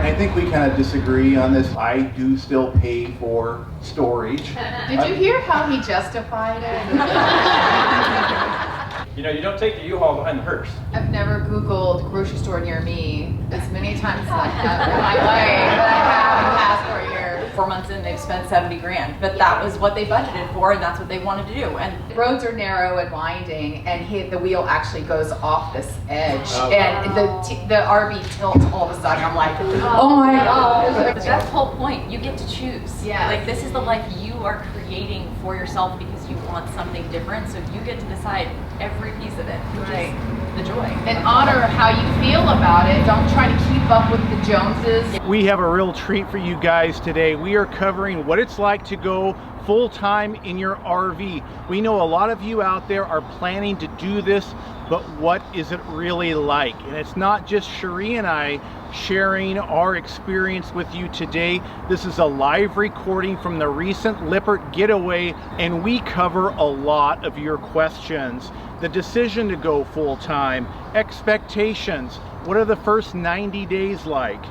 I think we kind of disagree on this. I do still pay for storage. Did you hear how he justified it? You know, you don't take the U-Haul behind the hearse. I've never Googled grocery store near me as many times as I have in my life that I have in the past 4 years. 4 months in, they've spent 70 grand, but that was what they budgeted for, and that's what they wanted to do. And roads are narrow and winding, and the wheel actually goes off this edge, and the RV tilts all of a sudden. I'm like, oh my god! But that's the whole point. You get to choose. Yeah. Like, this is the life you are creating for yourself because you want something different. So you get to decide every piece of it, which is the joy. And honor how you feel about it. Don't try to keep up with the Joneses. We have a real treat for you guys today. We are covering what it's like to go full-time in your RV. We know a lot of you out there are planning to do this, but what is it really like? And it's not just Cheri and I sharing our experience with you today. This is a live recording from the recent Lippert getaway, and we cover a lot of your questions. The decision to go full-time, expectations, what are the first 90 days like?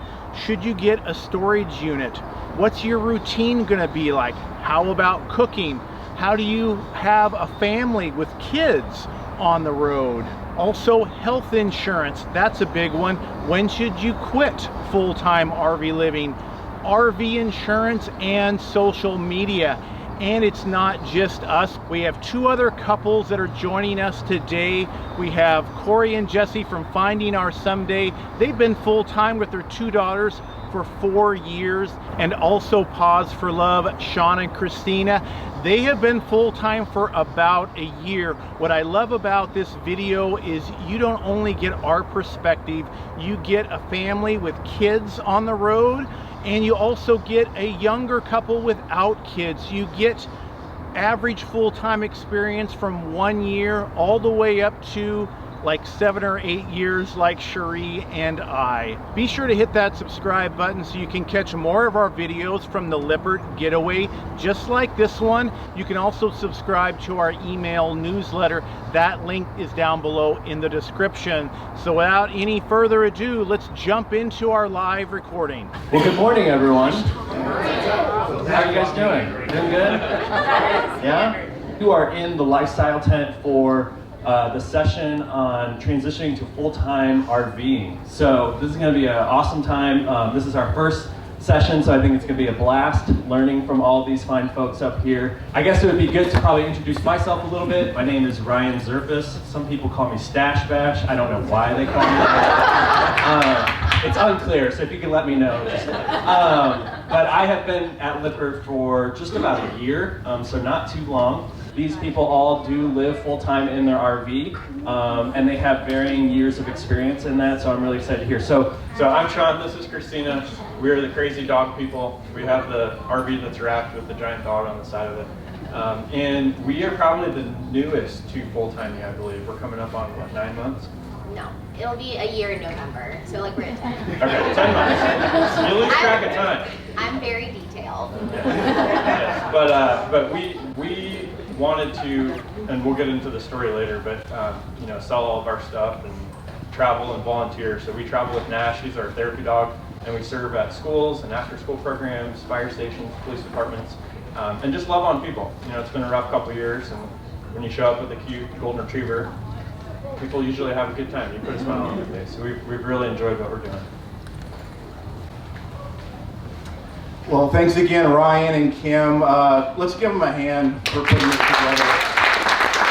Should you get a storage unit? What's your routine gonna be like? How about cooking? How do you have a family with kids on the road? Also, health insurance, that's a big one. When should you quit full-time RV living? RV insurance and social media. And it's not just us. We have two other couples that are joining us today. We have Corey and Jesse from Finding Our Someday. They've been full-time with their two daughters for 4 years. And also Pause for Love, Sean and Christina. They have been full-time for about a year. What I love about this video is you don't only get our perspective, you get a family with kids on the road, and you also get a younger couple without kids. You get average full-time experience from 1 year all the way up to like 7 or 8 years like Cheri and I. Be sure to hit that subscribe button so you can catch more of our videos from the Lippert getaway, just like this one. You can also subscribe to our email newsletter. That link is down below in the description. So without any further ado, let's jump into our live recording. Well, good morning, everyone. How are you guys doing? Doing good? Yeah? You are in the lifestyle tent for the session on transitioning to full-time RVing. So this is going to be an awesome time. This is our first session, so I think it's going to be a blast learning from all these fine folks up here. I guess it would be good to probably introduce myself a little bit. My name is Ryan Zerfus. Some people call me Stash Bash. I don't know why they call me that. It's unclear, so if you could let me know. But I have been at Lippert for just about a year, so not too long. These people all do live full-time in their RV, and they have varying years of experience in that, so I'm really excited to hear. So I'm Sean, this is Christina. We're the crazy dog people. We have the RV that's wrapped with the giant dog on the side of it. And we are probably the newest to full-timing, I believe. We're coming up on, what, 9 months? No, it'll be a year in November, so like we're at 10. Okay, 10 months. You lose track of time. I'm very detailed. Yes. But we wanted to, and we'll get into the story later, but you know, sell all of our stuff and travel and volunteer. So we travel with Nash, he's our therapy dog, and we serve at schools and after-school programs, fire stations, police departments, and just love on people. You know, it's been a rough couple years, and when you show up with a cute golden retriever, people usually have a good time. You put a smile on their face. So we've really enjoyed what we're doing. Well, thanks again, Ryan and Kim. Let's give them a hand for putting this together.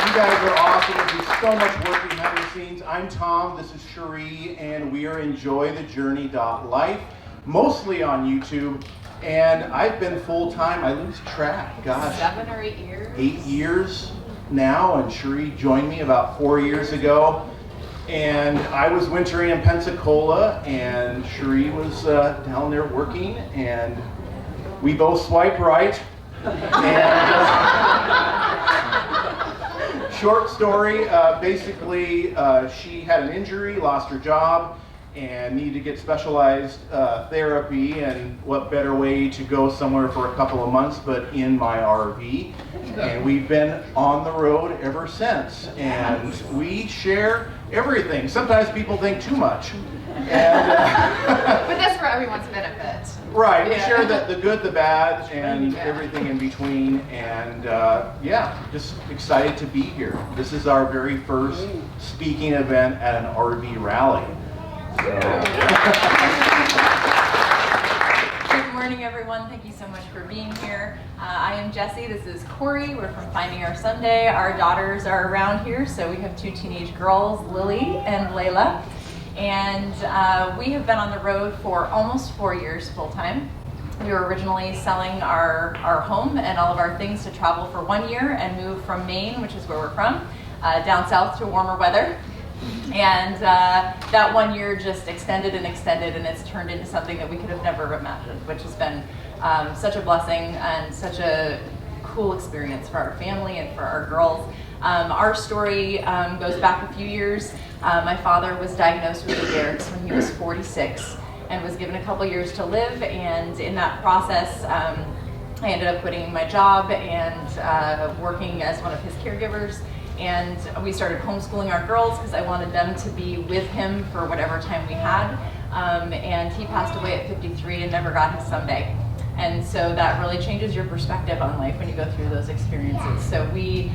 You guys are awesome. You do so much work behind the scenes. I'm Tom, this is Cheri, and we are EnjoyTheJourney.Life, mostly on YouTube. And I've been full-time, I lose track, gosh. 7 or 8 years? 8 years now, and Cheri joined me about 4 years ago. And I was wintering in Pensacola, and Cheri was down there working, and we both swiped right. And short story, basically she had an injury, lost her job, and needed to get specialized therapy, and what better way to go somewhere for a couple of months but in my RV. And we've been on the road ever since, and we share everything. Sometimes people think too much. And, But that's for everyone's benefit. Right, we Yeah. share the good, the bad, and everything in between, and yeah, just excited to be here. This is our very first speaking event at an RV rally. Good morning, everyone. Thank you so much for being here. I am Jessie. This is Corey. We're from Finding Our Sunday. Our daughters are around here, so we have 2 teenage girls, Lily and Layla. And we have been on the road for almost 4 years full-time. We were originally selling our home and all of our things to travel for 1 year and move from Maine, which is where we're from, down south to warmer weather. And that 1 year just extended, and it's turned into something that we could have never imagined, which has been such a blessing and such a cool experience for our family and for our girls. Our story goes back a few years. My father was diagnosed with Lou Gehrig's when he was 46 and was given a couple years to live, and in that process I ended up quitting my job and working as one of his caregivers, and we started homeschooling our girls because I wanted them to be with him for whatever time we had, and he passed away at 53 and never got his someday. And so that really changes your perspective on life when you go through those experiences. So we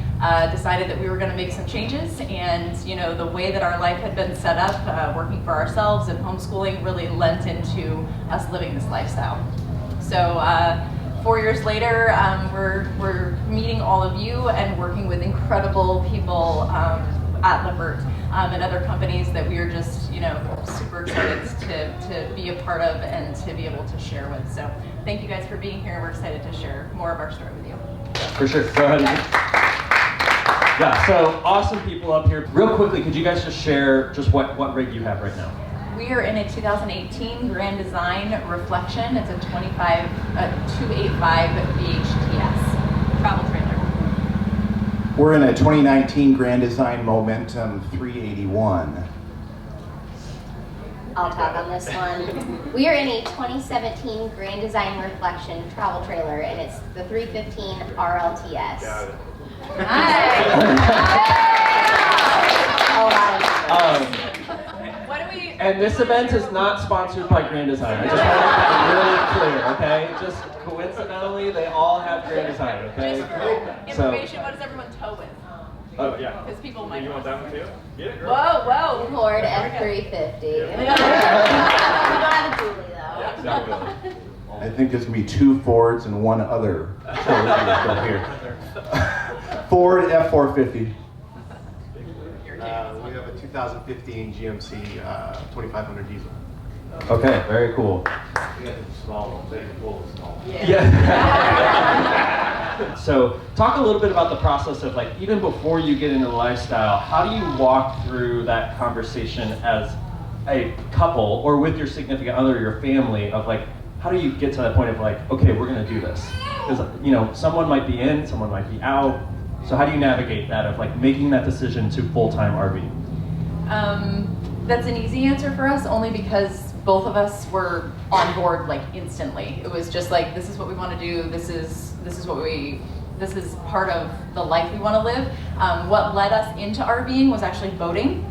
decided that we were going to make some changes, and the way that our life had been set up, working for ourselves and homeschooling, really lent into us living this lifestyle. So 4 years later, we're meeting all of you and working with incredible people at Lippert and other companies that we are just super excited to be a part of and to be able to share with. So thank you guys for being here. We're excited to share more of our story with you. For sure. Go ahead. Yeah, so awesome people up here. Real quickly, could you guys just share just what rig you have right now? We are in a 2018 Grand Design Reflection. It's a 285 VHTS travel trailer. We're in a 2019 Grand Design Momentum 381. I'll talk on this one. We are in a 2017 Grand Design Reflection travel trailer, and it's the 315 RLTS. Got it. What do we? And this event is not sponsored by Grand Design. I just want to make that really clear, okay? Just coincidentally, they all have Grand Design, okay? Information, what does everyone tow with? Oh, yeah. Because people might. You want that one too? Get it, girl. Whoa. Ford F350. We don't have a dually though. Exactly. I think there's going to be 2 Fords and 1 other Cheri here. Ford F450. We have a 2015 GMC 2500 diesel. Okay, very cool. We have the small one, big, full, small. Yeah. So talk a little bit about the process of even before you get into the lifestyle, how do you walk through that conversation as a couple or with your significant other, your family, of how do you get to that point of okay, we're gonna do this? Because someone might be in, someone might be out. So how do you navigate that of making that decision to full-time RV? That's an easy answer for us, only because both of us were on board instantly. It was just this is what we want to do. This is part of the life we want to live. What led us into RVing was actually boating.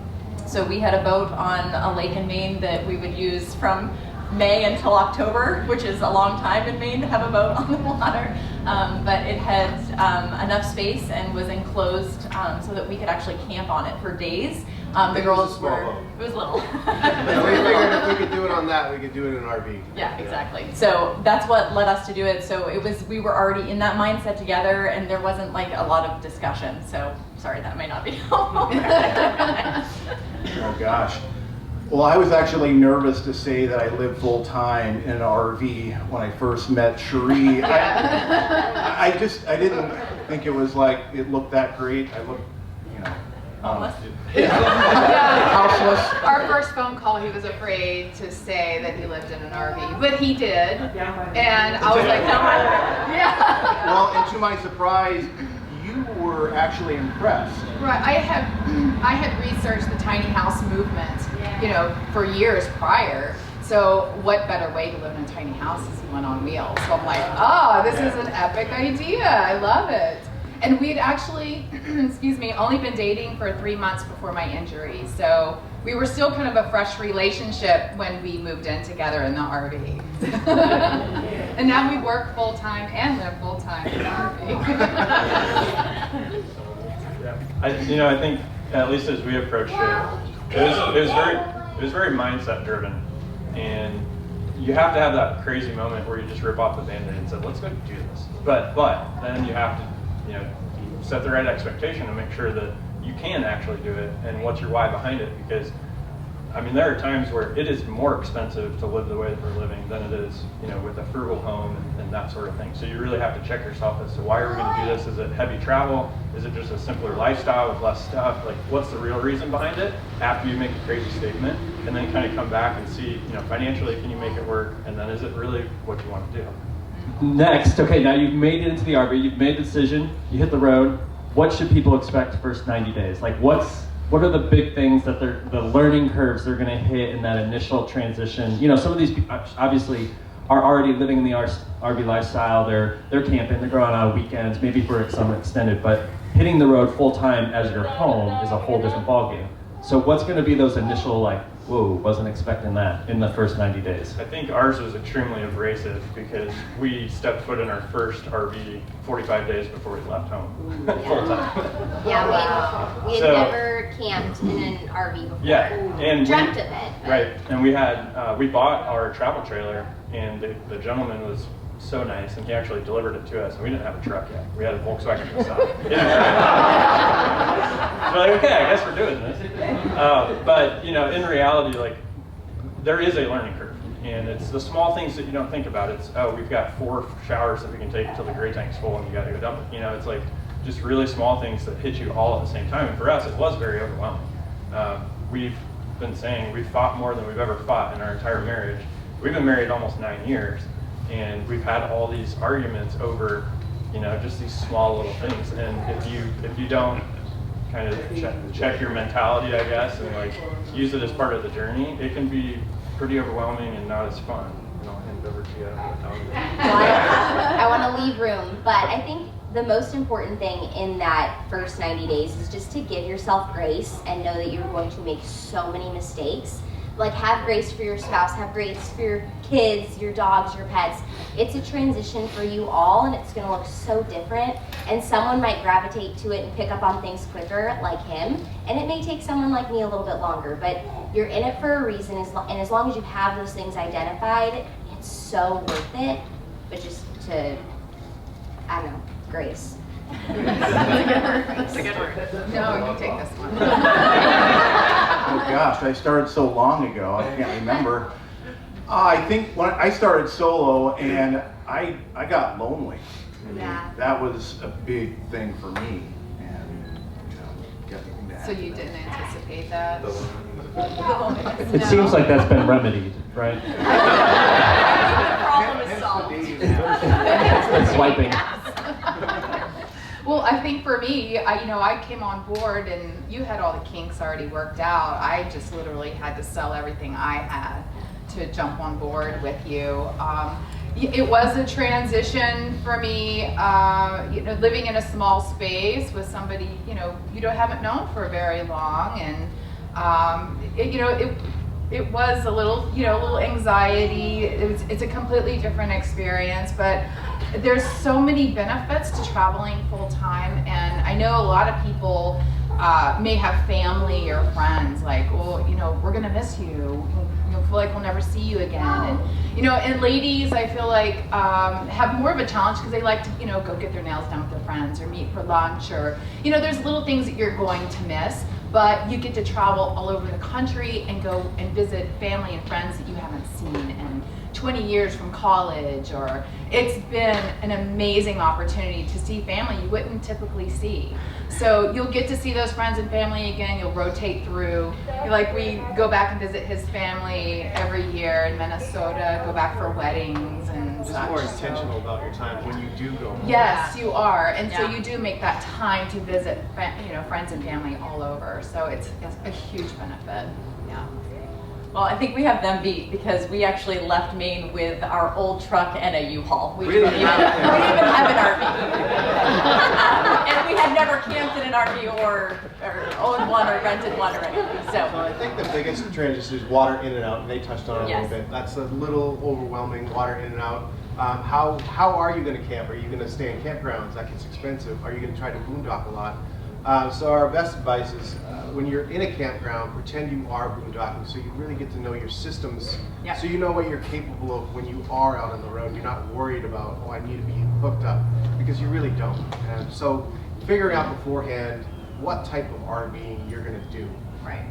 So we had a boat on a lake in Maine that we would use from May until October, which is a long time in Maine to have a boat on the water. But it had enough space and was enclosed so that we could actually camp on it for days. The girls were, it was little. We figured if we could do it on that, we could do it in an RV. Yeah, exactly. So that's what led us to do it. So we were already in that mindset together, and there wasn't a lot of discussion. So sorry, that may not be helpful. Oh gosh. Well, I was actually nervous to say that I live full time in an RV when I first met Cheri. I didn't think it was it looked that great. I looked, Homeless. houseless. Our first phone call, he was afraid to say that he lived in an RV, but he did. And I was like, yeah. Well, and to my surprise, you were actually impressed. Right. I had researched the tiny house movement, for years prior. So what better way to live in a tiny house is one on wheels. So I'm like, oh, this is an epic idea. I love it. And we had actually, only been dating for 3 months before my injury. So we were still kind of a fresh relationship when we moved in together in the RV. And now we work full time and live full time in the RV. Yeah. I think at least as we approached it was very mindset driven, and you have to have that crazy moment where you just rip off the Band-Aid and say, let's go do this. But then you have to, set the right expectation and make sure that you can actually do it, and what's your why behind it. Because, there are times where it is more expensive to live the way that we're living than it is, with a frugal home and that sort of thing. So you really have to check yourself as to why are we going to do this? Is it heavy travel? Is it just a simpler lifestyle with less stuff? Like, what's the real reason behind it? After you make a crazy statement, and then kind of come back and see, financially, can you make it work? And then is it really what you want to do? Next, okay, now you've made it into the RV, you've made the decision, you hit the road. What should people expect first 90 days? Like, what are the big things that the learning curves they're going to hit in that initial transition? Some of these people obviously are already living in the RV lifestyle. They're camping, they're going on weekends, maybe for some extended, but hitting the road full time as your home is a whole different ballgame. So what's going to be those initial, whoa, wasn't expecting that in the first 90 days? I think ours was extremely abrasive because we stepped foot in our first RV 45 days before we left home, full time. Yeah, we had never camped in an RV before. Yeah, and dreamt of it. But. Right, and we had we bought our travel trailer, and the gentleman was so nice, and he actually delivered it to us, and we didn't have a truck yet. We had a Volkswagen Passat. So we're like, okay, I guess we're doing this. But in reality, there is a learning curve, and it's the small things that you don't think about. It's, we've got 4 showers that we can take until the gray tank's full, and you got to go dump it. It's like just really small things that hit you all at the same time. And for us, it was very overwhelming. We've been saying we've fought more than we've ever fought in our entire marriage. We've been married almost 9 years. And we've had all these arguments over, just these small little things. And if you don't kind of check your mentality, I guess, and use it as part of the journey, it can be pretty overwhelming and not as fun. I'll hand it over to you. I want to leave room, but I think the most important thing in that first 90 days is just to give yourself grace and know that you're going to make so many mistakes. Have grace for your spouse, have grace for your kids, your dogs, your pets. It's a transition for you all, and it's going to look so different. And someone might gravitate to it and pick up on things quicker, like him. And it may take someone like me a little bit longer, but you're in it for a reason. And as long as you have those things identified, it's so worth it. But just to, grace. That's a good word. No, you take this one. Oh gosh, I started so long ago, I can't remember. I think when I started solo, and I got lonely. That was a big thing for me, and getting that. So you didn't anticipate that? It seems like that's been remedied, right? The problem is solved. It's swiping. Well, I think for me, I came on board and you had all the kinks already worked out. I just literally had to sell everything I had to jump on board with you. It was a transition for me, living in a small space with somebody, you haven't known for very long, and it was a little anxiety. It's a completely different experience, but there's so many benefits to traveling full time, and I know a lot of people may have family or friends we're gonna miss you. You'll feel like we'll never see you again, and ladies, I feel like have more of a challenge because they like to go get their nails done with their friends or meet for lunch, or there's little things that you're going to miss. But you get to travel all over the country and go and visit family and friends that you haven't seen in 20 years from college, or it's been an amazing opportunity to see family you wouldn't typically see. So you'll get to see those friends and family again, you'll rotate through. We go back and visit his family every year in Minnesota, go back for weddings and Just more intentional about your time when you do go home. Yes, you are, and so you do make that time to visit, friends and family all over. So it's a huge benefit. Yeah. Well, I think we have them beat because we actually left Maine with our old truck and a U-Haul. We didn't even have an RV. And we had never camped in an RV or owned one or rented one or anything. So I think the biggest transition is water in and out, and they touched on it a Yes. little bit. That's a little overwhelming, water in and out. How are you going to camp? Are you going to stay in campgrounds? That gets expensive. Are you going to try to boondock a lot? So our best advice is when you're in a campground, pretend you are boondocking so you really get to know your systems. Yep. So you know what you're capable of when you are out on the road. You're not worried about, oh, I need to be hooked up, because you really don't. And so figuring out beforehand what type of RVing you're going to do. Right.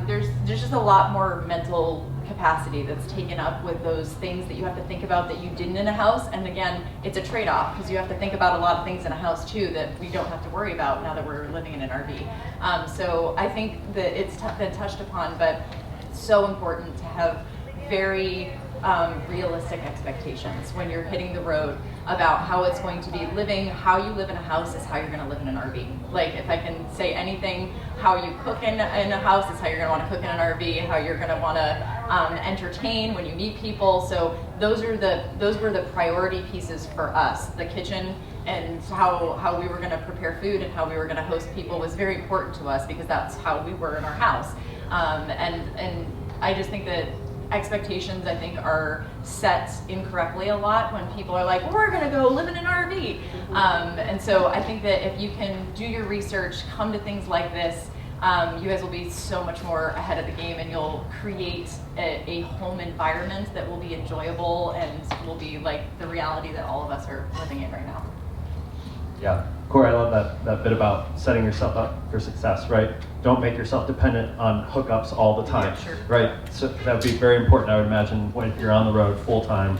There's just a lot more mental capacity that's taken up with those things that you have to think about that you didn't in a house. And again, it's a trade-off because you have to think about a lot of things in a house too that we don't have to worry about now that we're living in an RV. So I think that it's been touched upon, but it's so important to have very realistic expectations when you're hitting the road about how it's going to be living. How you live in a house is how you're going to live in an RV. Like, if I can say anything, how you cook in a house is how you're going to want to cook in an RV, how you're going to want to entertain when you meet people. So those were the priority pieces for us. The kitchen and how we were going to prepare food and how we were going to host people was very important to us because that's how we were in our house. And I just think that expectations, I think, are set incorrectly a lot when people are like, we're going to go live in an RV. And so I think that if you can do your research, come to things like this, you guys will be so much more ahead of the game, and you'll create a home environment that will be enjoyable and will be like the reality that all of us are living in right now. Yeah, Corey, I love that bit about setting yourself up for success, right? Don't make yourself dependent on hookups all the time, Yeah, sure. right? So that would be very important, I would imagine, when you're on the road full time.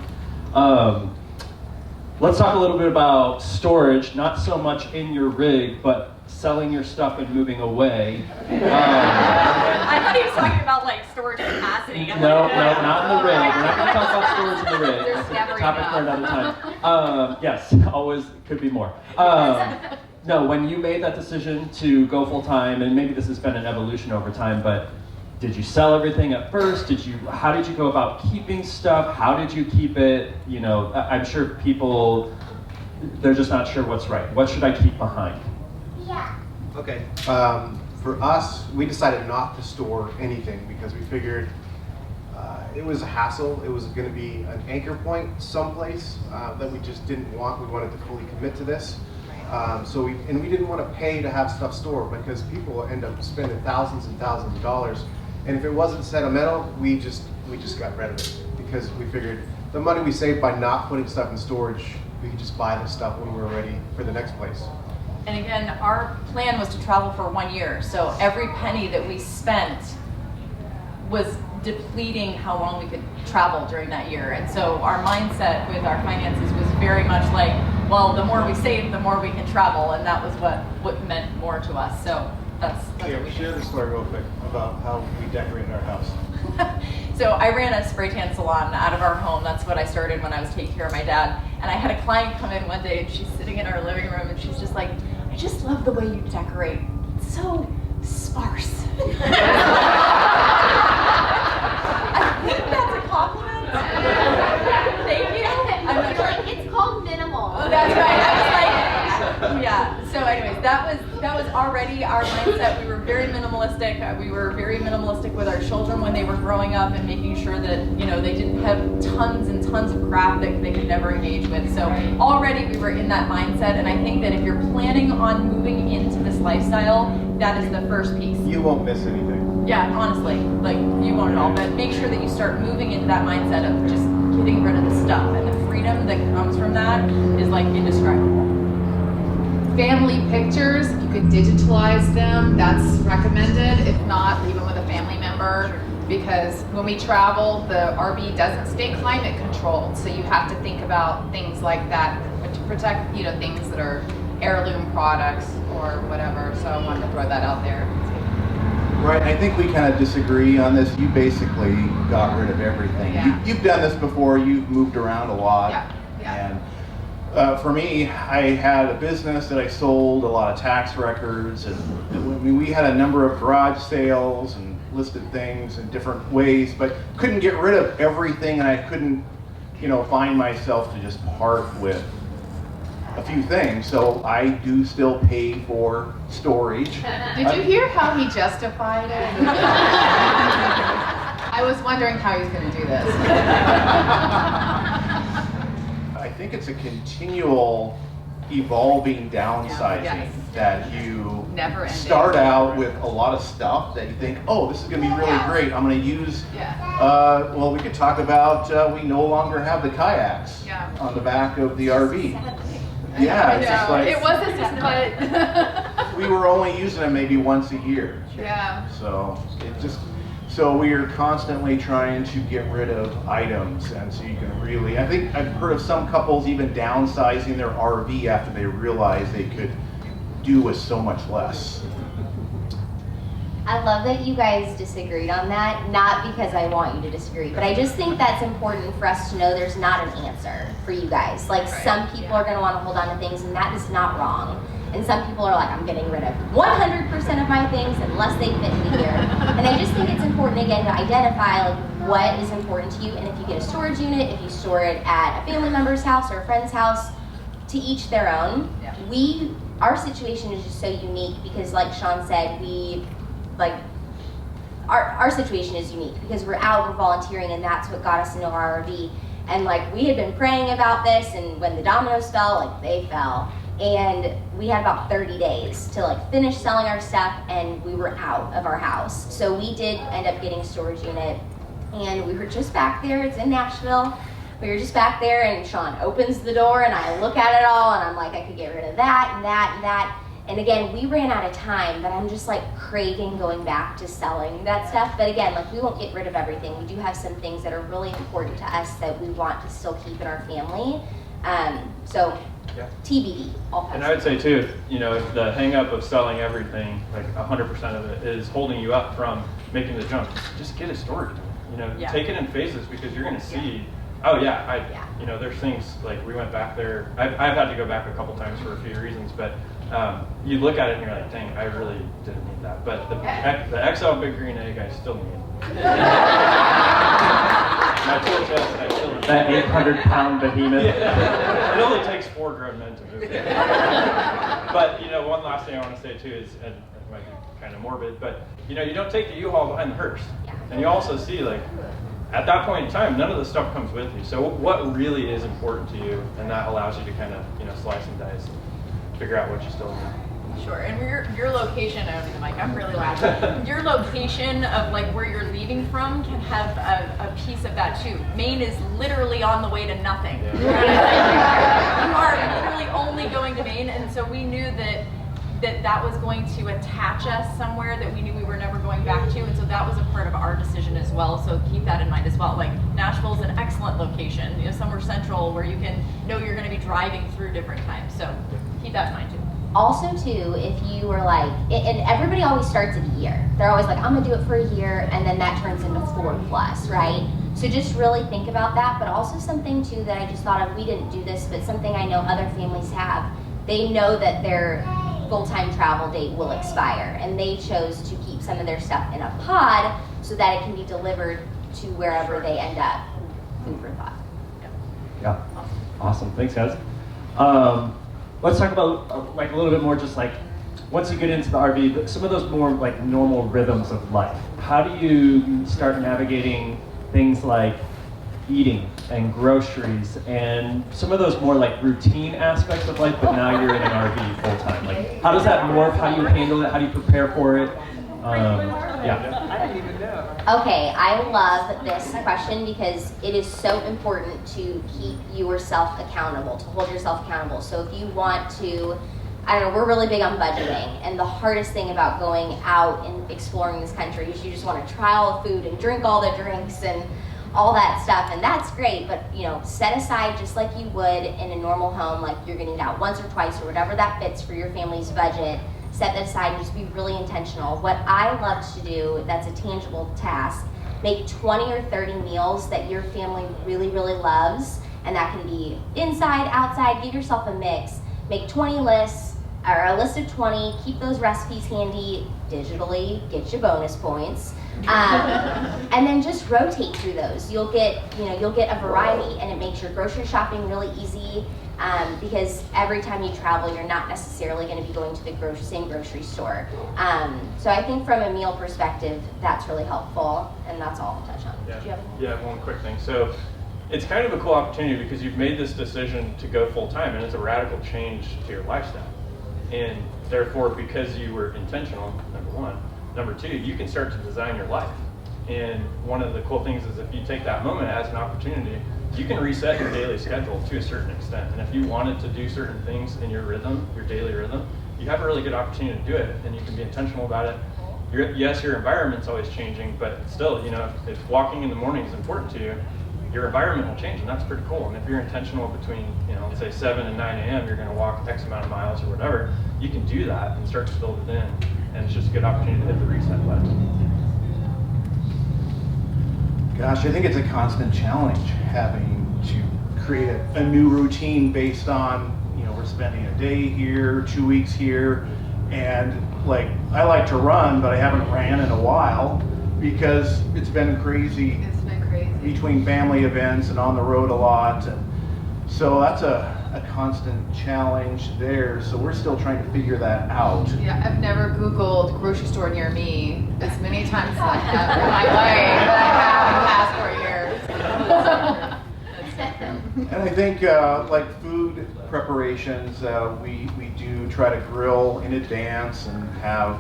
Let's talk a little bit about storage, not so much in your rig, but selling your stuff and moving away. I thought he was talking about like storage capacity. No, not in the rig. We're not going to talk about storage in the rig. There's never Topic for enough. another time. Yes, always could be more. No, when you made that decision to go full time, and maybe this has been an evolution over time, but did you sell everything at first? How did you go about keeping stuff? How did you keep it? You know, I'm sure people, they're just not sure what's right. What should I keep behind? Okay. For us, we decided not to store anything because we figured it was a hassle. It was going to be an anchor point someplace that we just didn't want. We wanted to fully commit to this. So we didn't want to pay to have stuff stored because people end up spending thousands and thousands of dollars. And if it wasn't sentimental, we just got rid of it because we figured the money we saved by not putting stuff in storage, we could just buy the stuff when we were ready for the next place. And again, our plan was to travel for 1 year, so every penny that we spent was depleting how long we could travel during that year. And so our mindset with our finances was very much like, well, the more we save, the more we can travel, and that was what meant more to us. So that's what we did. Share the story real quick about how we decorated our house. So I ran a spray tan salon out of our home. That's what I started when I was taking care of my dad. And I had a client come in one day, and she's sitting in our living room, and she's just like, I just love the way you decorate. It's so sparse. I think that's a compliment. Thank you. I'm not sure. It's called minimal. Oh, that's right. I was like, yeah. So anyways, that was already our mindset. We were very minimalistic. We were very minimalistic with our children when they were growing up and making sure that, you know, they didn't have tons and tons of crap that they could never engage with. So already we were in that mindset, and I think that if you're planning on moving into this lifestyle, that is the first piece. You won't miss anything. Yeah, honestly, like, you won't at all, but make sure that you start moving into that mindset of just getting rid of the stuff, and the freedom that comes from that is like indescribable. Family pictures, you could digitalize them, that's recommended. If not, leave them with a family member, because when we travel, the RV doesn't stay climate controlled, so you have to think about things like that to protect, you know, things that are heirloom products or whatever. So I wanted to throw that out there. Right, and I think we kind of disagree on this. You basically got rid of everything. Yeah. You've done this before. You've moved around a lot. Yeah. And for me, I had a business that I sold, a lot of tax records, and I mean, we had a number of garage sales and listed things in different ways, but couldn't get rid of everything, and I couldn't, find myself to just part with a few things. So I do still pay for storage. Did you hear how he justified it? I was wondering how he's going to do this. I think it's a continual evolving downsizing Yes. that you Never ending. start out with a lot of stuff that you think, oh, this is going to be really great. I'm going to use, well, we could talk about, we no longer have the kayaks on the back of the RV. Yeah, it's just like, it wasn't just, but we were only using them maybe once a year. yeah. So we are constantly trying to get rid of items, and so you can really, I think I've heard of some couples even downsizing their RV after they realized they could do with so much less. I love that you guys disagreed on that, not because I want you to disagree, but I just think that's important for us to know there's not an answer for you guys. Like, some people are going to want to hold on to things, and that is not wrong. And some people are like, I'm getting rid of 100% of my things unless they fit me here. And I just think it's important, again, to identify like what is important to you. And if you get a storage unit, if you store it at a family member's house or a friend's house, to each their own. Our situation is just so unique because, like Sean said, our situation is unique because we're out, we're volunteering, and that's what got us into our RV. And like, we had been praying about this, and when the dominoes fell, like, they fell. And we had about 30 days to like finish selling our stuff, and we were out of our house. So we did end up getting a storage unit, and we were just back there. It's in Nashville. We were just back there, and Sean opens the door, and I look at it all, and I'm like, I could get rid of that and that and that. And again, we ran out of time, but I'm just like craving going back to selling that stuff. But again, like, we won't get rid of everything. We do have some things that are really important to us that we want to still keep in our family. So TBD. And I would say too, if the hang up of selling everything, like 100% of it, is holding you up from making the jump, just get a storage unit. Take it in phases, because you're going to see, there's things like, we went back there. I've had to go back a couple times for a few reasons, but you look at it and you're like, dang, I really didn't need that. But the XL Big Green Egg, I still need. My poor chest, I still need. That 800-pound behemoth. It only takes 4 grown men to move it. But one last thing I want to say too is, and it might be kind of morbid, but you don't take the U-Haul behind the hearse. And you also see, like, at that point in time, none of the stuff comes with you. So what really is important to you, and that allows you to kind of slice and dice and figure out what you still need. Sure, and your location, I don't need the mic, I'm really loud. Your location of like where you're leaving from can have a piece of that too. Maine is literally on the way to nothing. You are literally only going to Maine, and so we knew that was going to attach us somewhere that we knew we were never going back to, and so that was a part of our decision as well. So keep that in mind as well. Like, Nashville's an excellent location, somewhere central where you can know you're going to be driving through different times. So keep that in mind too. Also too, if you were like, and everybody always starts at a year. They're always like, I'm gonna do it for a year, and then that turns into 4+, right? So just really think about that, but also something too that I just thought of, we didn't do this, but something I know other families have. They know that their full-time travel date will expire, and they chose to keep some of their stuff in a pod so that it can be delivered to wherever they end up. Food for thought. Yeah, awesome. Thanks, guys. Let's talk about like a little bit more, just like once you get into the RV, some of those more like normal rhythms of life. How do you start navigating things like eating and groceries and some of those more like routine aspects of life, but now you're in an RV full time? Like, how does that morph? How do you handle it? How do you prepare for it? Okay, I love this question because it is so important to keep yourself accountable, to hold yourself accountable. So if you want to, I don't know, we're really big on budgeting, and the hardest thing about going out and exploring this country is you just want to try all the food and drink all the drinks and all that stuff, and that's great, but set aside just like you would in a normal home, like you're getting out once or twice or whatever that fits for your family's budget. Set that aside and just be really intentional. What I love to do, that's a tangible task, make 20 or 30 meals that your family really, really loves, and that can be inside, outside, give yourself a mix. Make 20 lists, or a list of 20, keep those recipes handy digitally, get you bonus points. And then just rotate through those. You'll get a variety, and it makes your grocery shopping really easy, because every time you travel, you're not necessarily going to be going to the same grocery store. So I think from a meal perspective, that's really helpful, and that's all I'll touch on. Yeah. Do you have anything? Yeah, one quick thing. So it's kind of a cool opportunity because you've made this decision to go full time, and it's a radical change to your lifestyle. And therefore, because you were intentional, number one. Number two, you can start to design your life. And one of the cool things is if you take that moment as an opportunity, you can reset your daily schedule to a certain extent. And if you wanted to do certain things in your rhythm, your daily rhythm, you have a really good opportunity to do it, and you can be intentional about it. Yes, your environment's always changing, but still, if walking in the morning is important to you, your environment will change, and that's pretty cool. And if you're intentional between, let's say 7 and 9 a.m., you're going to walk X amount of miles or whatever, you can do that and start to build it in. And it's just a good opportunity to hit the reset button. Gosh, I think it's a constant challenge having to create a new routine based on, we're spending a day here, 2 weeks here, and I like to run, but I haven't ran in a while because it's been crazy. It's been crazy. Between family events and on the road a lot, and so that's a constant challenge there. So we're still trying to figure that out. Yeah, I've never Googled grocery store near me as many times as I have in my life that I have in the past 4 years. And I think like food preparations, we do try to grill in advance and have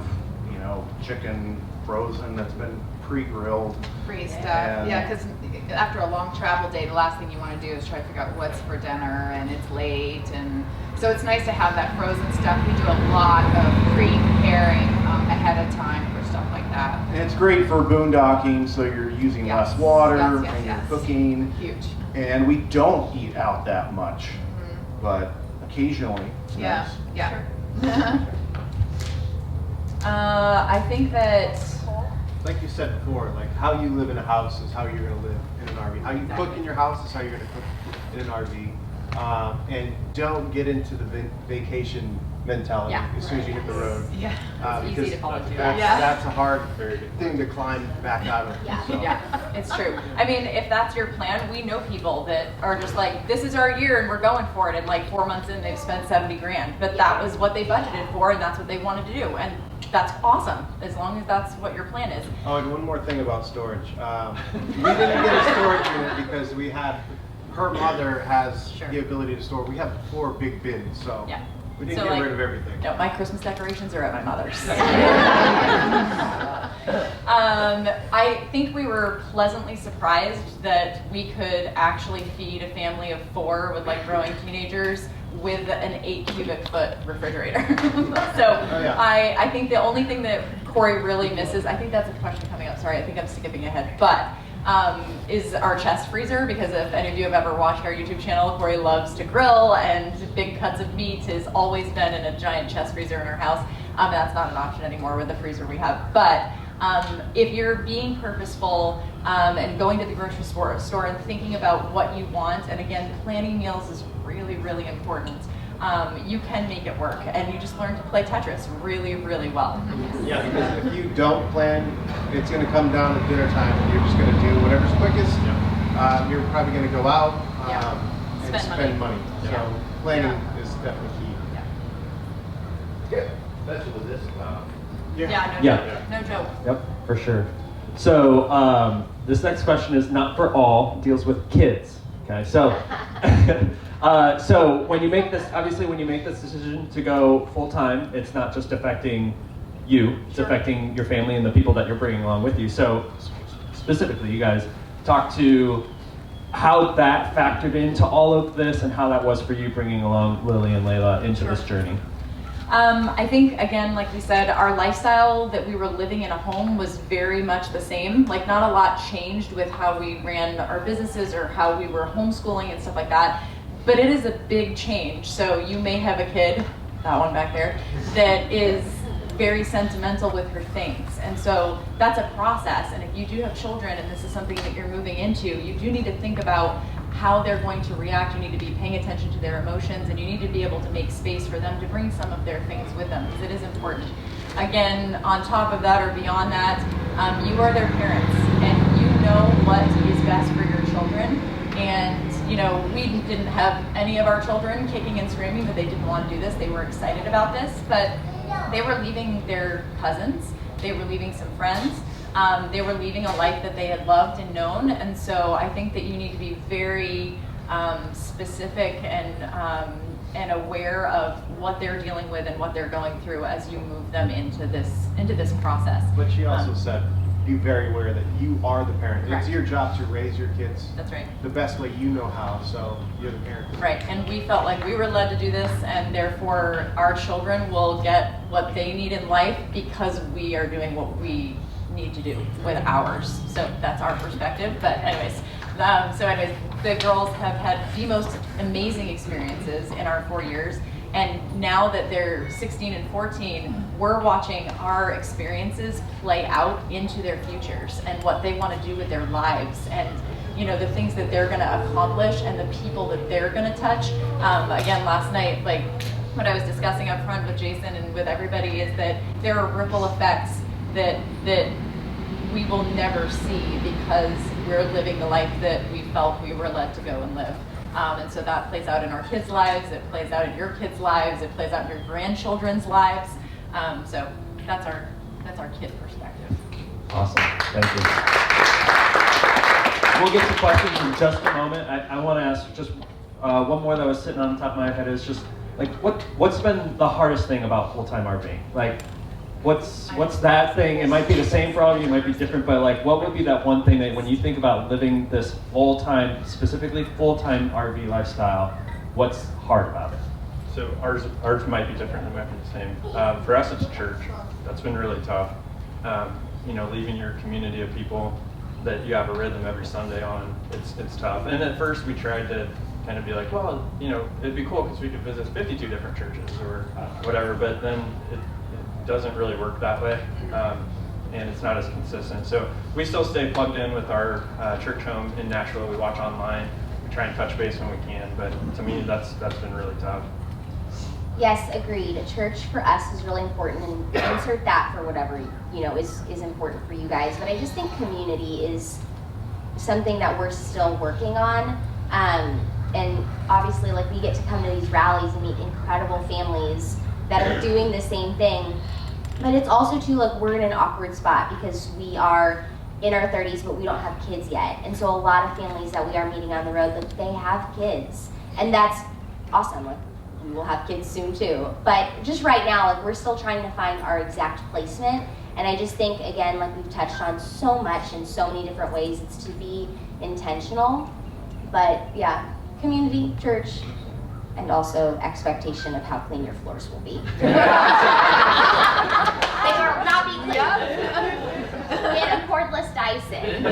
chicken frozen that's been pre-grilled. Free stuff. Yeah, because after a long travel day, the last thing you want to do is try to figure out what's for dinner, and it's late, and so it's nice to have that frozen stuff. We do a lot of pre-preparing ahead of time for stuff like that. And it's great for boondocking, so you're using less water and you're cooking. Huge. And we don't eat out that much, but occasionally it's nice. Yeah. I think that, Like you said before, like how you live in a house is how you're going to live in an RV. How you cook in your house is how you're going to cook in an RV. And don't get into the vacation mentality as soon as you hit the road. Yeah. It's easy to fall into. That's a hard thing to climb back out of. Yeah. So. Yeah, it's true. I mean, if that's your plan, we know people that are just like, this is our year and we're going for it, and like 4 months in they've spent 70 grand. But that was what they budgeted for, and that's what they wanted to do. And that's awesome, as long as that's what your plan is. Oh, and one more thing about storage. We didn't get a storage unit because her mother has the ability to store. We have 4 big bins, so we didn't get rid of everything. No, my Christmas decorations are at my mother's. I think we were pleasantly surprised that we could actually feed a family of 4 with like growing teenagers with an 8 cubic foot refrigerator. So I think the only thing that Corey really misses, I think that's a question coming up, sorry, I think I'm skipping ahead, but is our chest freezer, because if any of you have ever watched our YouTube channel, Corey loves to grill, and big cuts of meat has always been in a giant chest freezer in our house. That's not an option anymore with the freezer we have. But if you're being purposeful and going to the grocery store and thinking about what you want, and again, planning meals is really, really important. You can make it work, and you just learn to play Tetris really, really well. Yeah, because if you don't plan, it's going to come down to dinner time, and you're just going to do whatever's quickest. You're probably going to go out and spend money. So planning is definitely key. Yeah. Especially with this. No joke. Yep, for sure. So this next question is not for all, deals with kids. Okay, so so when you make this, obviously when you make this decision to go full time, it's not just affecting you, it's affecting your family and the people that you're bringing along with you. So specifically, you guys talk to how that factored into all of this and how that was for you bringing along Lily and Layla into this journey. I think, again, like we said, our lifestyle that we were living in a home was very much the same. Like, not a lot changed with how we ran our businesses or how we were homeschooling and stuff like that. But it is a big change. So you may have a kid, that one back there, that is very sentimental with her things. And so that's a process. And if you do have children and this is something that you're moving into, you do need to think about how they're going to react. You need to be paying attention to their emotions, and you need to be able to make space for them to bring some of their things with them, because it is important. Again, on top of that or beyond that, you are their parents, and you know what is best for your children. And we didn't have any of our children kicking and screaming that they didn't want to do this. They were excited about this, but they were leaving their cousins, they were leaving some friends, they were leaving a life that they had loved and known. And so I think that you need to be very specific and aware of what they're dealing with and what they're going through as you move them into this process. But she also said, be very aware that you are the parent. Correct. It's your job to raise your kids That's right. the best way you know how, so you're the parent. Right, and we felt like we were led to do this, and therefore our children will get what they need in life because we are doing what we need to do with ours. So that's our perspective. But anyways, the girls have had the most amazing experiences in our 4 years. And now that they're 16 and 14, we're watching our experiences play out into their futures and what they want to do with their lives, and the things that they're going to accomplish and the people that they're going to touch. Again, last night, like what I was discussing up front with Jason and with everybody, is that there are ripple effects that we will never see because we're living the life that we felt we were led to go and live. And so that plays out in our kids' lives, it plays out in your kids' lives, it plays out in your grandchildren's lives. So that's our kid perspective. Awesome, thank you. We'll get to questions in just a moment. I want to ask just one more that was sitting on the top of my head, is just like what's been the hardest thing about full-time RVing? Like what's that thing? It might be the same for all of you, it might be different, but like what would be that one thing that when you think about living this full-time, specifically full-time RV lifestyle, what's hard about it? So ours might be different, it might be the same. For us, it's church. That's been really tough. Leaving your community of people that you have a rhythm every Sunday on, it's tough. And at first we tried to kind of be like, well, it'd be cool because we could visit 52 different churches or whatever, but then it doesn't really work that way, and it's not as consistent. So we still stay plugged in with our church home in Nashville. We watch online, we try and touch base when we can, but to me that's been really tough. Yes, agreed. A church for us is really important, and insert that for whatever is important for you guys. But I just think community is something that we're still working on. And obviously, like, we get to come to these rallies and meet incredible families that are doing the same thing. But it's also too, like, we're in an awkward spot because we are in our 30s, but we don't have kids yet. And so a lot of families that we are meeting on the road, like, they have kids, and that's awesome. Like, we will have kids soon too. But just right now, like, we're still trying to find our exact placement. And I just think, again, like we've touched on so much in so many different ways, it's to be intentional. But yeah, community, church, and also expectation of how clean your floors will be. They will not be clean. Get a cordless Dyson.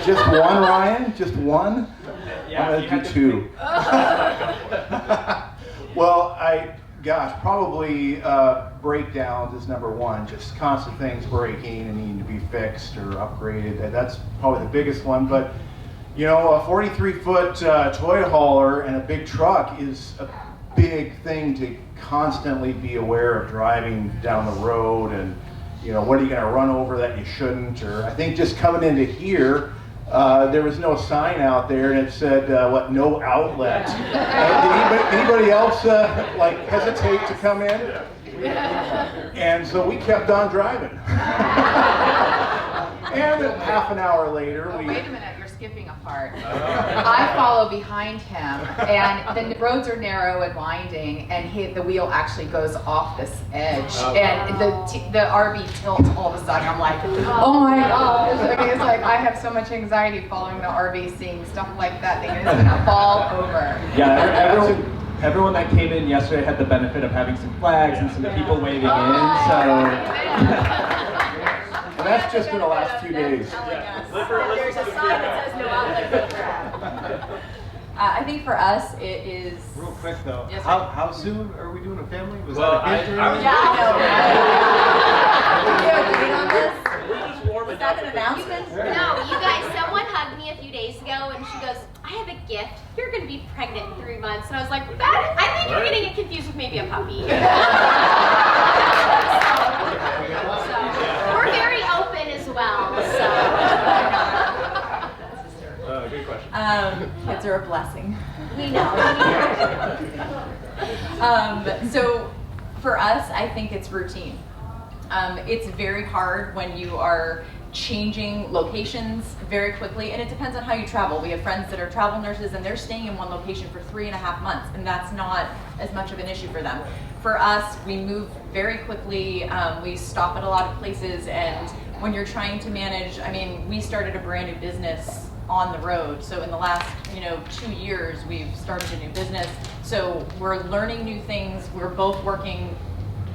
Just one, Ryan? Just one? Yeah, I'm gonna do two. Well, probably breakdowns is number one. Just constant things breaking and needing to be fixed or upgraded. That's probably the biggest one. But a 43-foot toy hauler and a big truck is a big thing to constantly be aware of driving down the road, and what are you going to run over that you shouldn't? Or I think just coming into here, there was no sign out there, and it said no outlet. Did anybody else hesitate to come in? And so we kept on driving. And half an hour later, wait a minute, you're skipping a part. I follow behind him, and the roads are narrow and winding, and the wheel actually goes off this edge, and the RV tilts all of a sudden. I'm like, oh my gosh. It's like I have so much anxiety following the RV, seeing stuff like that, thinking it's gonna fall over. Yeah, everyone that came in yesterday had the benefit of having some flags and some people waving in, so. And that's just in the last 2 days. There's a sign that says no outlet. I think for us it is. Real quick though, yes, how soon are we doing a family? Was Well, that a gift? Yeah, I know. On this? We're just warming Is that up. an announcement? No, you guys, someone hugged me a few days days ago, and she goes, I have a gift. You're going to be pregnant in 3 months. And I was like, I think you're going to get confused with maybe a puppy. So, we're very open as well. So. Good question. Kids are a blessing. We know. So for us, I think it's routine. It's very hard when you are changing locations very quickly, and it depends on how you travel. We have friends that are travel nurses, and they're staying in one location for 3.5 months, and that's not as much of an issue for them. For us, we move very quickly. We stop at a lot of places, and when you're trying to manage, I mean, we started a brand new business on the road. So in the last, 2 years, we've started a new business. So we're learning new things. We're both working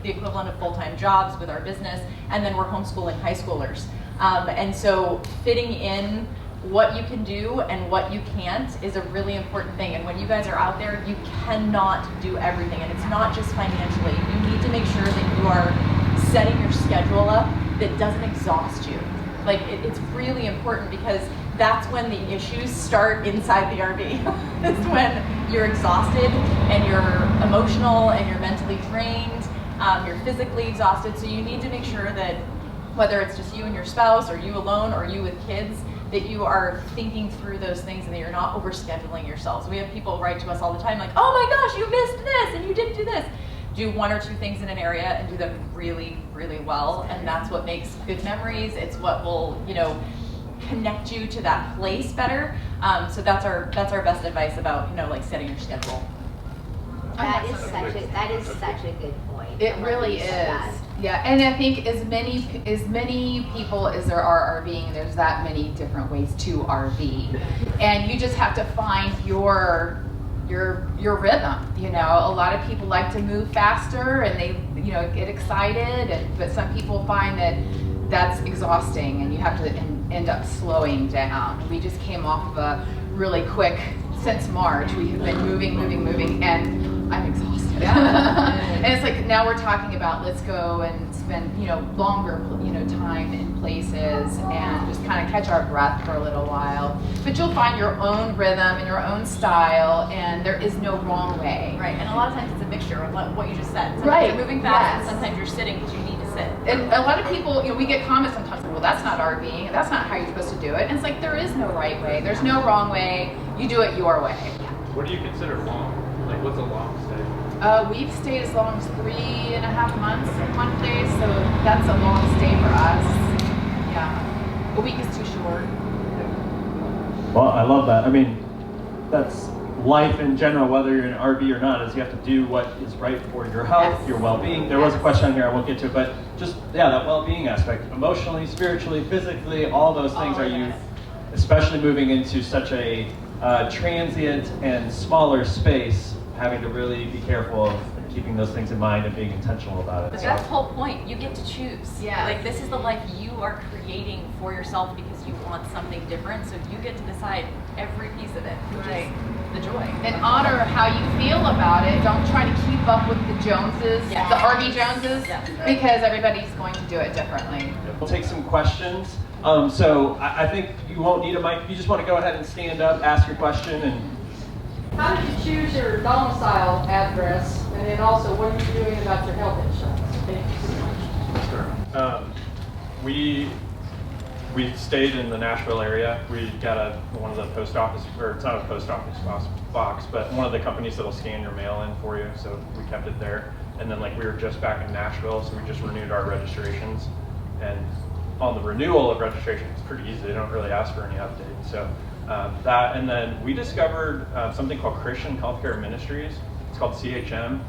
the equivalent of full-time jobs with our business, and then we're homeschooling high schoolers. And so fitting in what you can do and what you can't is a really important thing. And when you guys are out there, you cannot do everything. And it's not just financially. You need to make sure that you are setting your schedule up that doesn't exhaust you. Like, it's really important, because that's when the issues start inside the RV. It's when you're exhausted and you're emotional and you're mentally drained, you're physically exhausted. So you need to make sure that whether it's just you and your spouse, or you alone, or you with kids, that you are thinking through those things and that you're not overscheduling yourselves. We have people write to us all the time like, oh my gosh, you missed this and you didn't do this. Do 1 or 2 things in an area and do them really, really well, and that's what makes good memories. It's what will, connect you to that place better. So that's our best advice about, like setting your schedule. That is such a good point. It really is. Yeah, and I think as many people as there are RVing, there's that many different ways to RV, and you just have to find your rhythm. A lot of people like to move faster and they get excited, but some people find that that's exhausting and you have to end up slowing down. We just came off of a really quick, since March we have been moving, and I'm exhausted. Yeah. And it's like now we're talking about let's go and spend longer time in places and just kind of catch our breath for a little while. But you'll find your own rhythm and your own style, and there is no wrong way. Right, and a lot of times it's a mixture of what you just said. Sometimes Right. You're moving fast, Yes. and sometimes you're sitting because you need to sit. And a lot of people, we get comments sometimes, well, that's not RVing, that's not how you're supposed to do it. And it's like, there is no right way, there's no wrong way, you do it your way. What do you consider long? Like, what's a long stay? We've stayed as long as 3.5 months in one place, so that's a long stay for us. Yeah, a week is too short. Well, I love that. I mean, that's life in general, whether you're in an RV or not, is you have to do what is right for your health, Yes. your well-being. There was a question on here, I won't get to it, but just, that well-being aspect, emotionally, spiritually, physically, all those things All are of you, it. especially moving into such a transient and smaller space, having to really be careful of keeping those things in mind and being intentional about it. But that's the whole point. You get to choose. Yeah. Like, this is the life you are creating for yourself because you want something different. So you get to decide every piece of it, which is the joy. And honor how you feel about it. Don't try to keep up with the Joneses, Yes. the RV Joneses, Yes. because everybody's going to do it differently. We'll take some questions. So I think you won't need a mic. If you just want to go ahead and stand up, ask your question, and How did you choose your domicile address? And then also, what are you doing about your health insurance? Thank you so much. Sure. We stayed in the Nashville area. We got one of the post office, or it's not a post office box, but one of the companies that'll scan your mail in for you. So we kept it there. And then we were just back in Nashville, so we just renewed our registrations. And on the renewal of registration, it's pretty easy. They don't really ask for any updates. So that, and then we discovered something called Christian Healthcare Ministries. It's called CHM.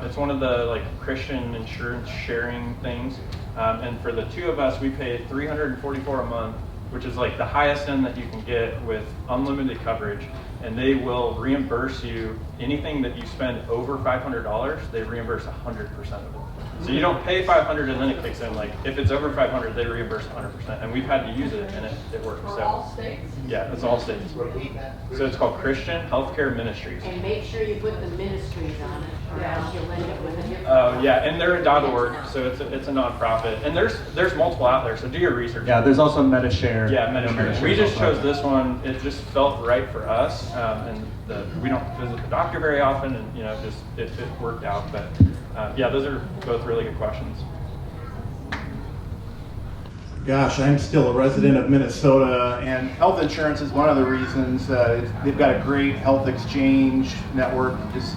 It's one of the Christian insurance sharing things. And for the two of us, we paid $344 a month, which is the highest end that you can get with unlimited coverage. and they will reimburse you anything that you spend over $500. They reimburse 100% of it. So you don't pay $500 and then it kicks in. Like if it's over $500, they reimburse 100%, and we've had to use it, and it works. For So all states? yeah, it's all states. So it's called Christian Healthcare Ministries. And make sure you put the ministries on it, or else you'll end up with a different. Oh yeah, and they're a .org, so it's a nonprofit, and there's multiple out there. So do your research. Yeah, there's also MediShare. Yeah, Medicare. We just chose this one. It just felt right for us, and we don't visit the doctor very often, and just it worked out. But yeah, those are both really good questions. Gosh, I'm still a resident of Minnesota, and health insurance is one of the reasons. They've got a great health exchange network. You just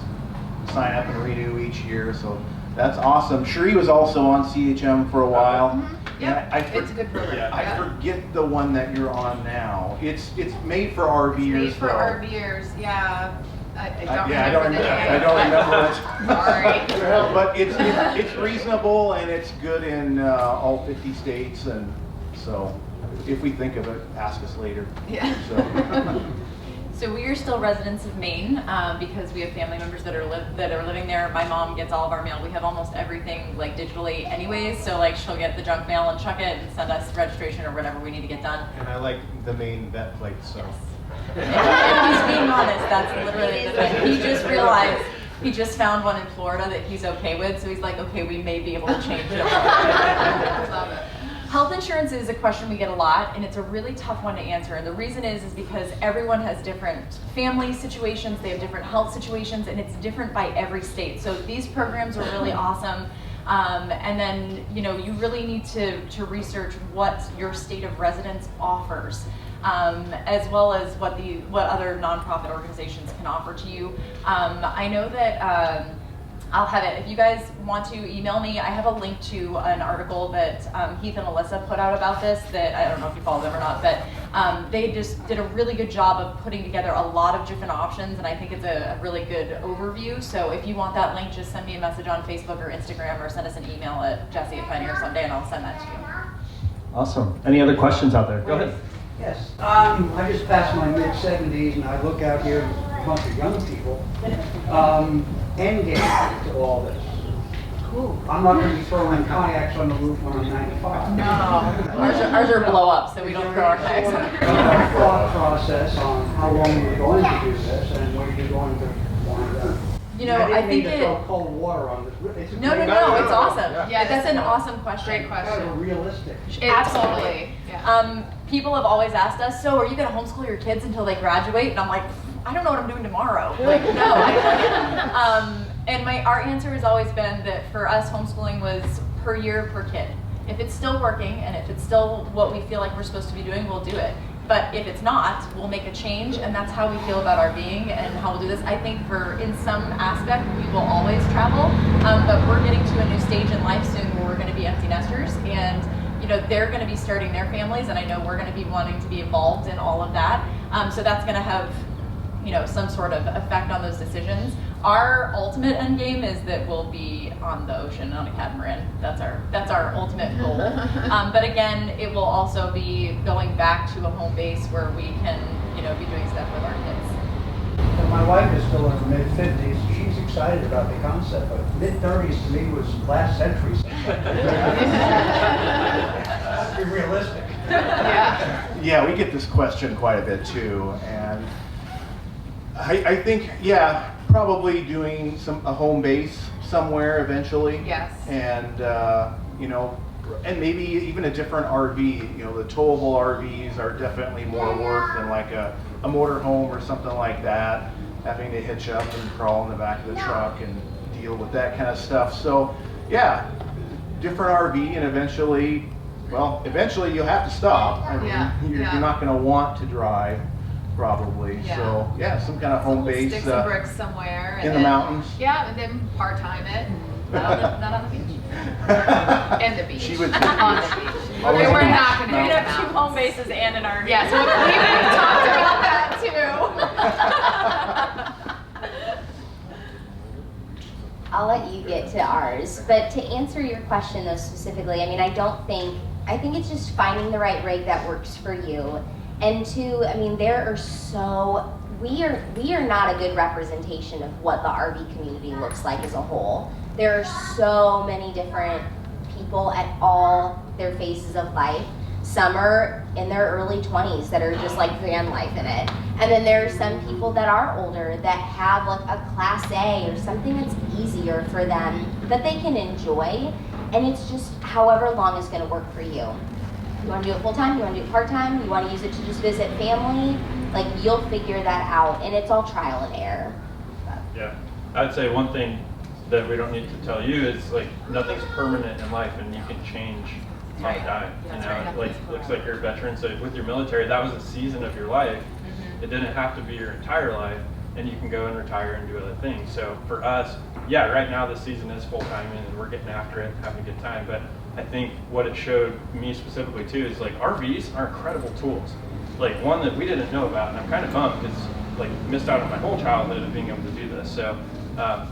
sign up and renew each year, so that's awesome. Cheri was also on CHM for a while. Yeah, And it's a good program. Yeah. I forget the one that you're on now. It's made for RVers. Made for though. RVers, yeah. I don't I remember the name. remember it. Sorry. But it's reasonable, and it's good in all 50 states, and so if we think of it, ask us later. Yeah. So. So we are still residents of Maine because we have family members that are living there. My mom gets all of our mail. We have almost everything like digitally anyways. So like she'll get the junk mail and chuck it and send us registration or whatever we need to get done. And I like the main vet plate, so. If he's being honest, that's literally the thing. He just realized he just found one in Florida that he's okay with. So he's like, okay, we may be able to change it. Love it. Health insurance is a question we get a lot, and it's a really tough one to answer. And the reason is because everyone has different family situations, they have different health situations, and it's different by every state. So these programs are really awesome. And then, you really need to research what your state of residence offers, as well as what other nonprofit organizations can offer to you. I know that I'll have it. If you guys want to email me, I have a link to an article that Heath and Alyssa put out about this that I don't know if you follow them or not, but they just did a really good job of putting together a lot of different options, and I think it's a really good overview. So if you want that link, just send me a message on Facebook or Instagram, or send us an email at Jesse@FindingHerSomeday, and I'll send that to you. Awesome. Any other questions out there? Go ahead. Yes. I just passed my mid-70s, and I look out here at a bunch of young people. End game to all this. I'm not going to be throwing kayaks on the roof when I'm 95. No. Ours are blow up, so we don't throw our kayaks on. Thought process on how long you're going to do this and where you're going to wind up. I think to throw cold water on this. No, it's awesome. Yeah, that's an awesome question. Great question. Kind of realistic. Absolutely. Yeah. People have always asked us, so are you going to homeschool your kids until they graduate? And I'm like, I don't know what I'm doing tomorrow. Like, no. And our answer has always been that for us, homeschooling was per year, per kid. If it's still working, and if it's still what we feel like we're supposed to be doing, we'll do it. But if it's not, we'll make a change, and that's how we feel about our being and how we'll do this. I think in some aspect, we will always travel, but we're getting to a new stage in life soon where we're going to be empty nesters, and they're going to be starting their families, and I know we're going to be wanting to be involved in all of that. So that's going to have some sort of effect on those decisions. Our ultimate end game is that we'll be on the ocean on a catamaran. That's our ultimate goal. But again, it will also be going back to a home base where we can, be doing stuff with our kids. And my wife is still in her mid-50s. She's excited about the concept, but mid-30s to me was last century. Let's be realistic. Yeah, we get this question quite a bit too, and I think, probably doing a home base somewhere eventually. Yes. And and maybe even a different RV. The towable RVs are definitely more work than like a motorhome or something like that. Having to hitch up and crawl in the back of the truck and deal with that kind of stuff. So yeah, different RV, and eventually you'll have to stop. I mean, you're not going to want to drive. Probably. Yeah. So yeah, some kind of home base. Sticks and bricks somewhere. In the mountains. Yeah, and then part-time it. Not on the beach. And the beach. She would on the beach. Okay, we're not going to We'd have 2 home bases and an RV. Yeah, so we talked about that too. I'll let you get to ours, but to answer your question though specifically, I think it's just finding the right rig that works for you. And 2, there are so we are not a good representation of what the RV community looks like as a whole. There are so many different people at all their phases of life. Some are in their early 20s that are just like van life in it. And then there are some people that are older that have like a Class A or something that's easier for them that they can enjoy. And it's just however long it's gonna work for you. You wanna do it full time, you wanna do it part time, you wanna use it to just visit family, like you'll figure that out, and it's all trial and error. Yeah, I'd say one thing that we don't need to tell you is like nothing's permanent in life, and you can change on a dime. You know, like looks like you're a veteran, so with your military, that was a season of your life. It didn't have to be your entire life, and you can go and retire and do other things. So for us, yeah, right now the season is full time, and we're getting after it, having a good time. But I think what it showed me specifically too is like RVs are incredible tools. Like one that we didn't know about, and I'm kind of bummed because like missed out on my whole childhood of being able to do this. So,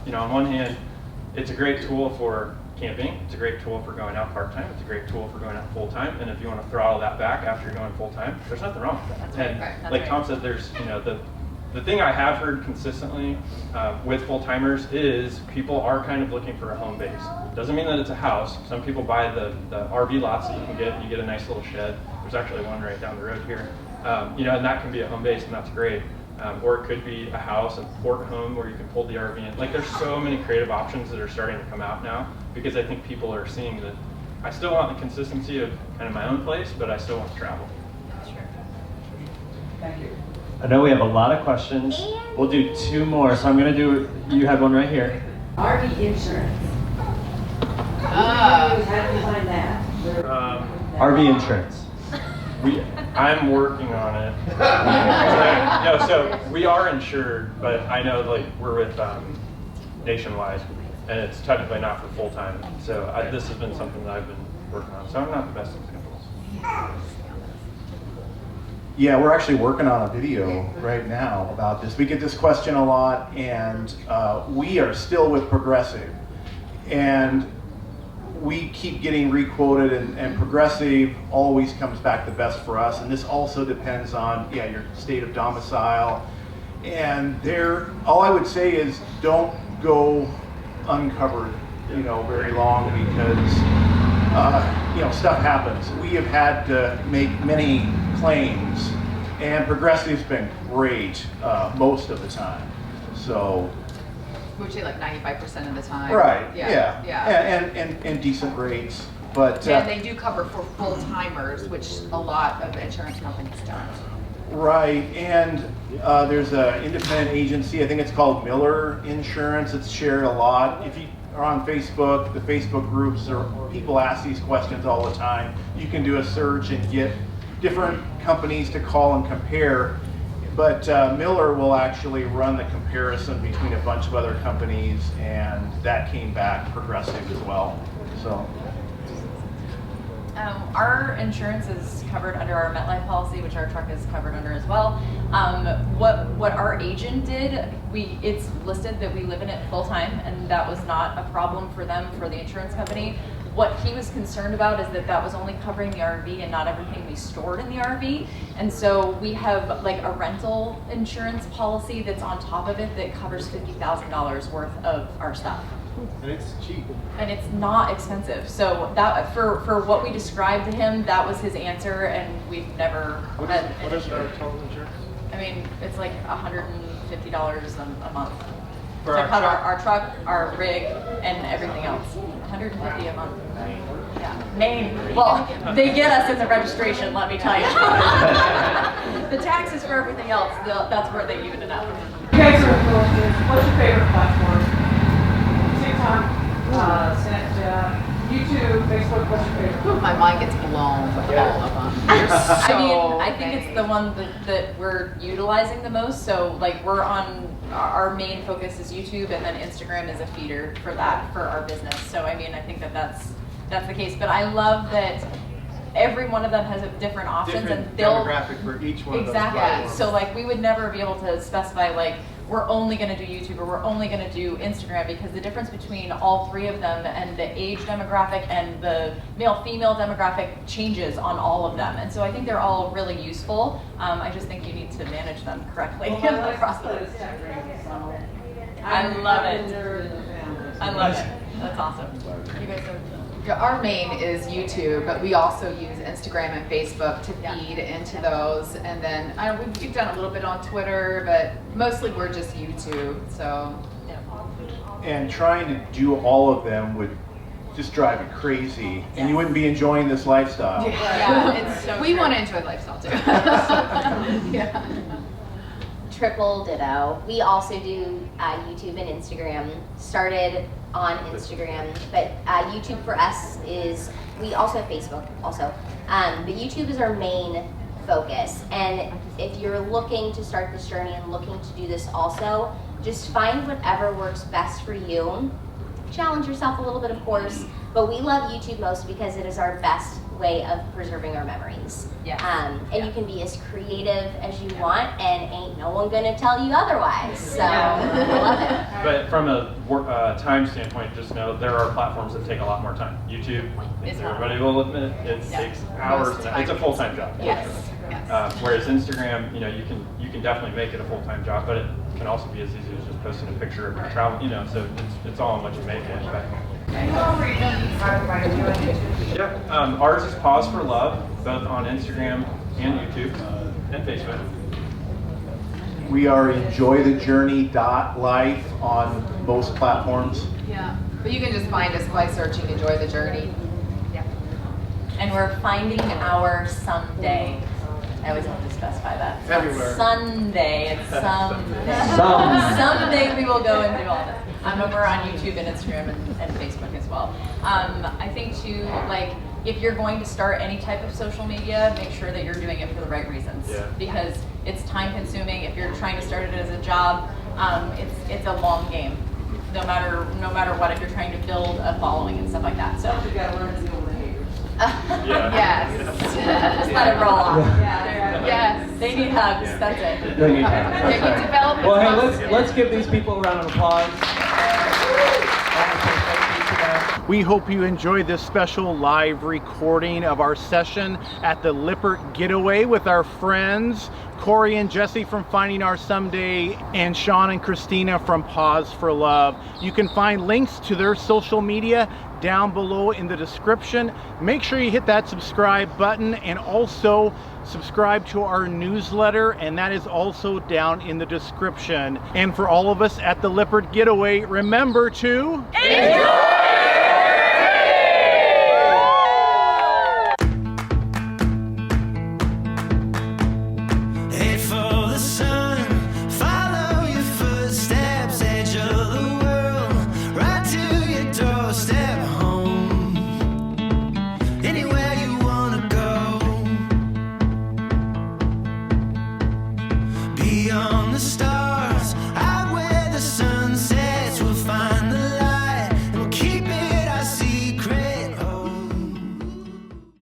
you know, on one hand, it's a great tool for camping. It's a great tool for going out part-time. It's a great tool for going out full-time. And if you want to throttle that back after you're going full-time, there's nothing wrong with that. And like Tom said, there's, you know, the thing I have heard consistently with full-timers is people are kind of looking for a home base. Doesn't mean that it's a house. Some people buy the RV lots that you can get. You get a nice little shed. There's actually one right down the road here. You know, and that can be a home base, and that's great. Or it could be a house, a port home where you can pull the RV in. Like there's so many creative options that are starting to come out now because I think people are seeing that I still want the consistency of kind of my own place, but I still want to travel. Sure. Thank you. I know we have a lot of questions. We'll do 2 more, so I'm going to do, you have one right here. RV insurance. How do you find that? RV insurance. I'm working on it. No, so we are insured, but I know like we're with Nationwide, and it's technically not for full time. So this has been something that I've been working on. So I'm not the best example. Yeah, we're actually working on a video right now about this. We get this question a lot, and we are still with Progressive. And we keep getting requoted, and Progressive always comes back the best for us. And this also depends on, yeah, your state of domicile. And all I would say is don't go uncovered, you know, very long because, you know, stuff happens. We have had to make many claims, and Progressive's been great most of the time. So. Would you say like 95% of the time? Right. Yeah. And decent rates, but. And they do cover for full timers, which a lot of insurance companies don't. Right, and there's an independent agency. I think it's called Miller Insurance. It's shared a lot. If you are on Facebook, the Facebook groups, people ask these questions all the time. You can do a search and get different companies to call and compare. But Miller will actually run the comparison between a bunch of other companies, and that came back Progressive as well. So. Our insurance is covered under our MetLife policy, which our truck is covered under as well. What our agent did, it's listed that we live in it full time, and that was not a problem for them, for the insurance company. What he was concerned about is that was only covering the RV and not everything we stored in the RV. And so we have like a rental insurance policy that's on top of it that covers $50,000 worth of our stuff. And it's cheap. And it's not expensive. So that for what we described to him, that was his answer, and we've never had What is our total insurance? I mean, it's like $150 a month. For to our cover truck? our truck, our rig, and everything else. $150 a month. Yeah. Maine. Well, they get us in the registration, let me tell you. The taxes for everything else, that's where they even it out. You guys are influencers. What's your favorite platform? TikTok, YouTube, Facebook, what's your favorite? My mind gets blown with all of them. I think it's the one that we're utilizing the most. So like we're on, our main focus is YouTube, and then Instagram is a feeder for that, for our business. So I mean, I think that's the case. But I love that every one of them has a different options, Different and they'll demographic for each one of those exactly. platforms. So like we would never be able to specify like we're only going to do YouTube or we're only going to do Instagram, because the difference between all three of them and the age demographic and the male-female demographic changes on all of them. And so I think they're all really useful. I just think you need to manage them correctly. Across the board. I love it. I love it. That's awesome. You guys are... Yeah, our main is YouTube, but we also use Instagram and Facebook to feed into those. And then we've done a little bit on Twitter, but mostly we're just YouTube. So, And trying to do all of them would just drive you crazy, and you wouldn't be enjoying this lifestyle. Yeah, it's so we want to enjoy lifestyle too. Yeah. Triple ditto. We also do YouTube and Instagram. Started on Instagram, but YouTube for us is, we also have Facebook also, but YouTube is our main focus. And if you're looking to start this journey and looking to do this also, just find whatever works best for you. Challenge yourself a little bit, of course, but we love YouTube most because it is our best way of preserving our memories. And you can be as creative as you want, and ain't no one gonna tell you otherwise. So I love it. But from a time standpoint, just know there are platforms that take a lot more time. YouTube, everybody will admit, it takes hours. It's a full-time job. Yes. Whereas Instagram, you can definitely make it a full-time job, but it can also be as easy as just posting a picture of your travel. So it's all on what you make it. Yeah, ours is Pause for Love, both on Instagram and YouTube and Facebook. We are EnjoyTheJourney.Life on most platforms. Yeah, but you can just find us by searching Enjoy the Journey. Yeah. And we're finding our someday. I always have to specify that. It's everywhere. Sunday. It's someday. Someday we will go and do all this. But we're on YouTube and Instagram and Facebook as well. I think too, like, if you're going to start any type of social media, make sure that you're doing it for the right reasons. Yeah. Because it's time consuming. If you're trying to start it as a job, it's a long game. No matter what, if you're trying to build a following and stuff like that. So You gotta learn to deal with haters. Yes. just let it roll off. Yes. They need hugs. That's it. They need Yeah, you develop it. Well, hey, let's give these people a round of applause. We hope you enjoyed this special live recording of our session at the Lippert Getaway with our friends Corey and Jesse from Finding Our Someday and Sean and Christina from Pause for Love. You can find links to their social media down below in the description. Make sure you hit that subscribe button and also subscribe to our newsletter, and that is also down in the description. And for all of us at the Lippert Getaway, remember to enjoy! On the stars.